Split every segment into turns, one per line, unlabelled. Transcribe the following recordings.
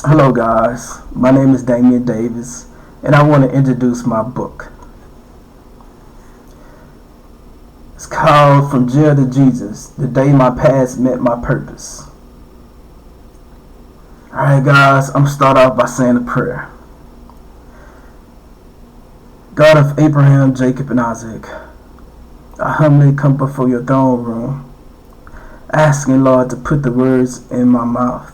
Hello, guys. My name is Damian Davis, and I want to introduce my book. It's called From Jail to Jesus, The Day My Past Met My Purpose. Alright, guys, I'm going to start off by saying a prayer. God of Abraham, Jacob, and Isaac, I humbly come before your throne room, asking, Lord, to put the words in my mouth.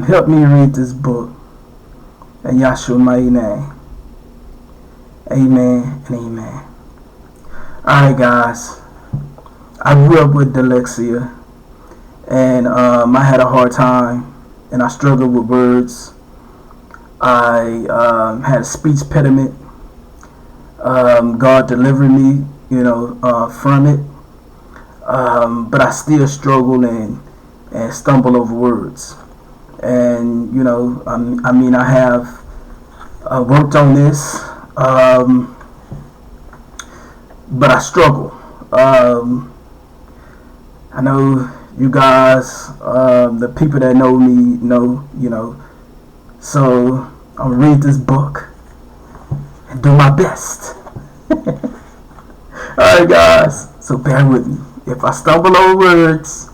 Help me read this book in Yahshua's mighty name. Amen and amen. Alright, guys, I grew up with dyslexia, and I had a hard time, and I struggled with words. I had a speech impediment. God delivered me, from it, but I still struggle and stumble over words. And I have worked on this, but I struggle. I know you guys, the people that know me know, so I'm gonna read this book and do my best. Alright, guys, so bear with me. If I stumble over words,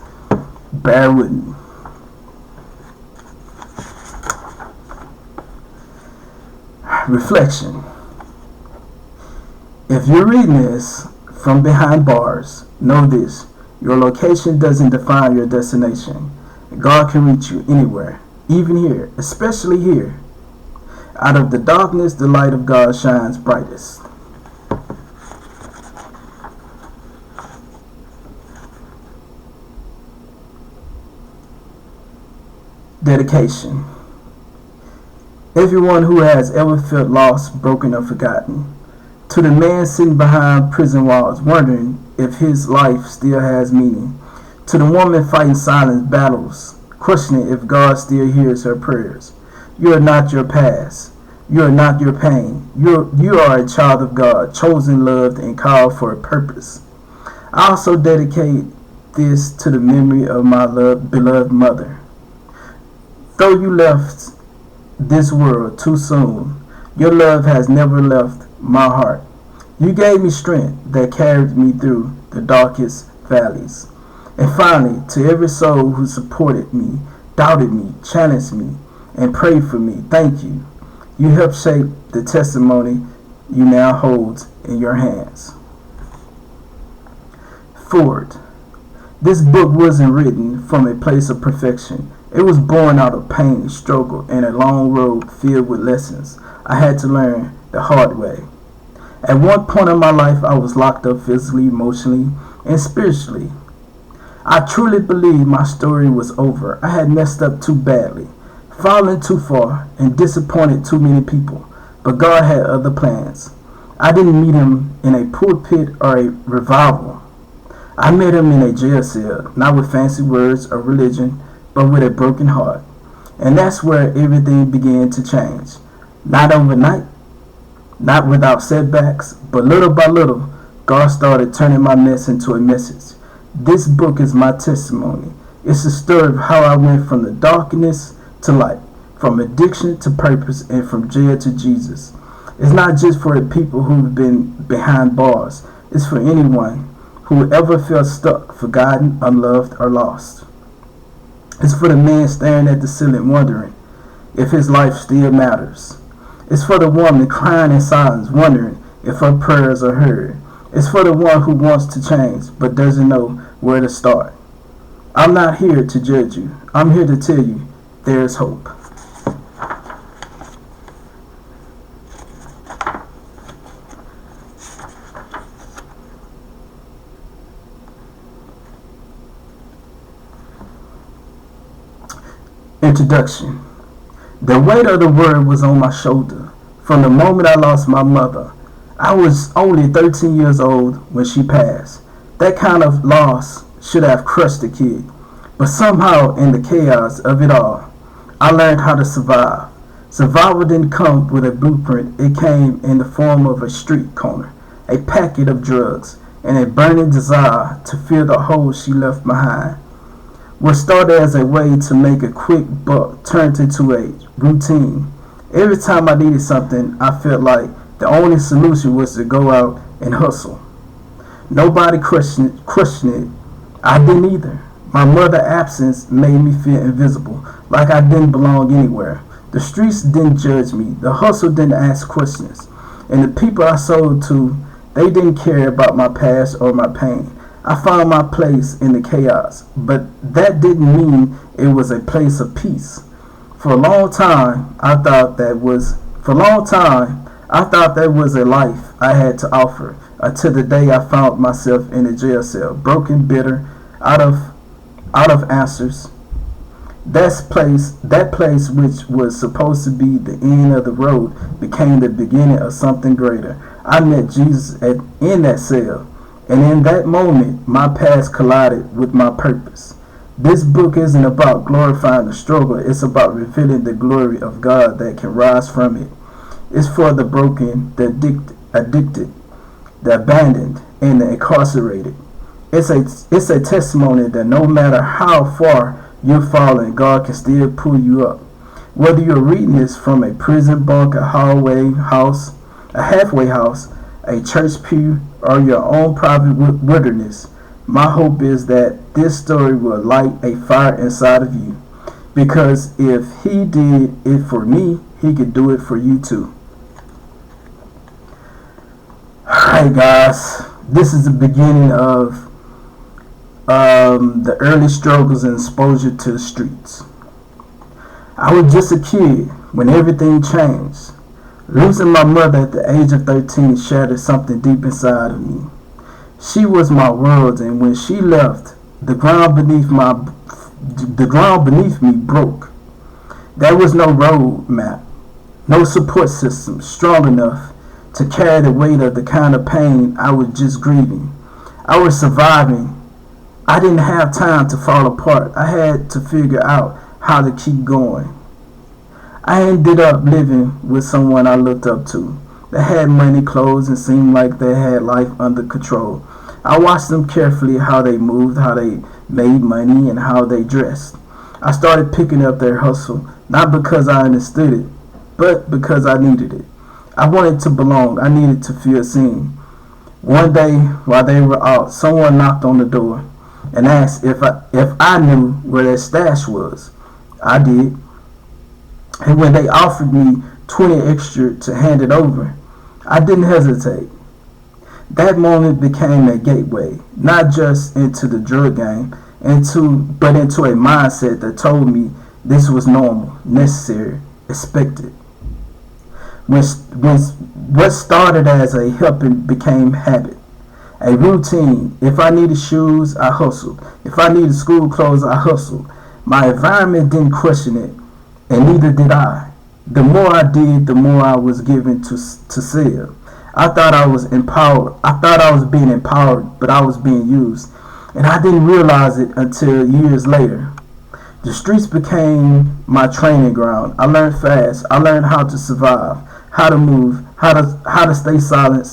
bear with me. Reflection. If you're reading this from behind bars, know this: your location doesn't define your destination. God can reach you anywhere, even here, especially here. Out of the darkness, the light of God shines brightest. Dedication. Everyone who has ever felt lost, broken, or forgotten. To the man sitting behind prison walls, wondering if his life still has meaning. To the woman fighting silent battles, questioning if God still hears her prayers. You are not your past. You are not your pain. You are a child of God, chosen, loved, and called for a purpose. I also dedicate this to the memory of my beloved mother. Though you left this world too soon, your love has never left my heart. You gave me strength that carried me through the darkest valleys. And finally, to every soul who supported me, doubted me, challenged me, and prayed for me, thank you. You helped shape the testimony you now hold in your hands. Forward. This book wasn't written from a place of perfection. It was born out of pain, struggle, and a long road filled with lessons I had to learn the hard way. At one point in my life, I was locked up physically, emotionally, and spiritually. I truly believed my story was over. I had messed up too badly, fallen too far, and disappointed too many people. But God had other plans. I didn't meet him in a pulpit or a revival. I met him in a jail cell, not with fancy words or religion, but with a broken heart. And that's where everything began to change. Not overnight, not without setbacks, but little by little, God started turning my mess into a message. This book is my testimony. It's a story of how I went from the darkness to light, from addiction to purpose, and from jail to Jesus. It's not just for the people who've been behind bars. It's for anyone who ever felt stuck, forgotten, unloved, or lost. It's for the man staring at the ceiling wondering if his life still matters. It's for the woman crying in silence wondering if her prayers are heard. It's for the one who wants to change but doesn't know where to start. I'm not here to judge you. I'm here to tell you there's hope. Introduction. The weight of the world was on my shoulder from the moment I lost my mother. I was only 13 years old when she passed. That kind of loss should have crushed a kid. But somehow in the chaos of it all, I learned how to survive. Survival didn't come with a blueprint. It came in the form of a street corner, a packet of drugs, and a burning desire to fill the hole she left behind. What started as a way to make a quick buck turned into a routine. Every time I needed something, I felt like the only solution was to go out and hustle. Nobody questioned it. I didn't either. My mother's absence made me feel invisible, like I didn't belong anywhere. The streets didn't judge me. The hustle didn't ask questions. And the people I sold to, they didn't care about my past or my pain. I found my place in the chaos, but that didn't mean it was a place of peace. For a long time, I thought that was a life I had to offer, until the day I found myself in a jail cell, broken, bitter, out of answers. That place which was supposed to be the end of the road became the beginning of something greater. I met Jesus in that cell, and in that moment my past collided with my purpose. This book isn't about glorifying the struggle, it's about revealing the glory of God that can rise from it. It's for the broken, the addicted, the abandoned, and the incarcerated. It's a testimony that no matter how far you're falling, God can still pull you up. Whether you're reading this from a prison bunk, a halfway house, a church pew, or your own private wilderness, my hope is that this story will light a fire inside of you. Because if He did it for me, He could do it for you too. Alright guys, this is the beginning of the early struggles and exposure to the streets. I was just a kid when everything changed. Losing my mother at the age of 13 shattered something deep inside of me. She was my world, and when she left, the ground beneath me broke. There was no road map, no support system strong enough to carry the weight of the kind of pain I was just grieving. I was surviving. I didn't have time to fall apart. I had to figure out how to keep going. I ended up living with someone I looked up to. They had money, clothes, and seemed like they had life under control. I watched them carefully, how they moved, how they made money, and how they dressed. I started picking up their hustle, not because I understood it, but because I needed it. I wanted to belong. I needed to feel seen. One day, while they were out, someone knocked on the door and asked if I knew where their stash was. I did. And when they offered me 20 extra to hand it over, I didn't hesitate. That moment became a gateway, not just into the drug game, but into a mindset that told me this was normal, necessary, expected. When what started as a helping became habit, a routine. If I needed shoes, I hustled. If I needed school clothes, I hustled. My environment didn't question it, and neither did I. The more I did, the more I was given to sell. I thought I was empowered. I thought I was being empowered, but I was being used. And I didn't realize it until years later. The streets became my training ground. I learned fast. I learned how to survive, how to move, how to stay silent,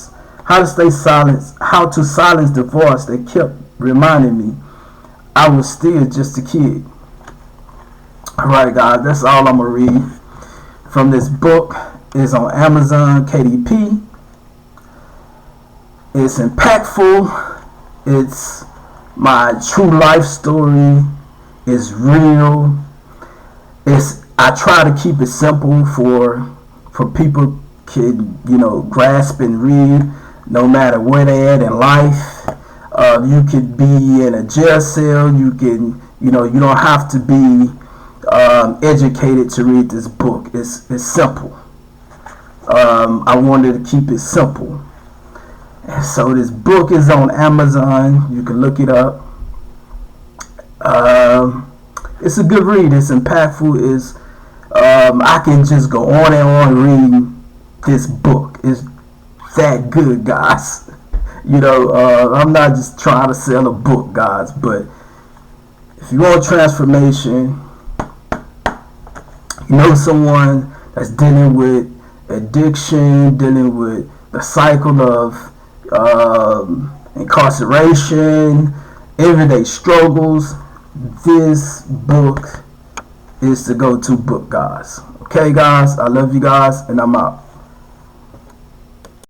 how to silence the voice that kept reminding me I was still just a kid. Alright guys, that's all I'm going to read from this book. It's on Amazon KDP. It's impactful. It's my true life story. It's real. I try to keep it simple for people can grasp and read no matter where they at in life. You could be in a jail cell. You can you don't have to be educated to read this book. It's simple. I wanted to keep it simple. And so this book is on Amazon. You can look it up. It's a good read. It's impactful. I can just go on and on reading this book. It's that good, guys. I'm not just trying to sell a book, guys, but if you want transformation, someone that's dealing with addiction, dealing with the cycle of incarceration, everyday struggles, this book is the go-to book, guys. Okay, guys, I love you guys, and I'm out.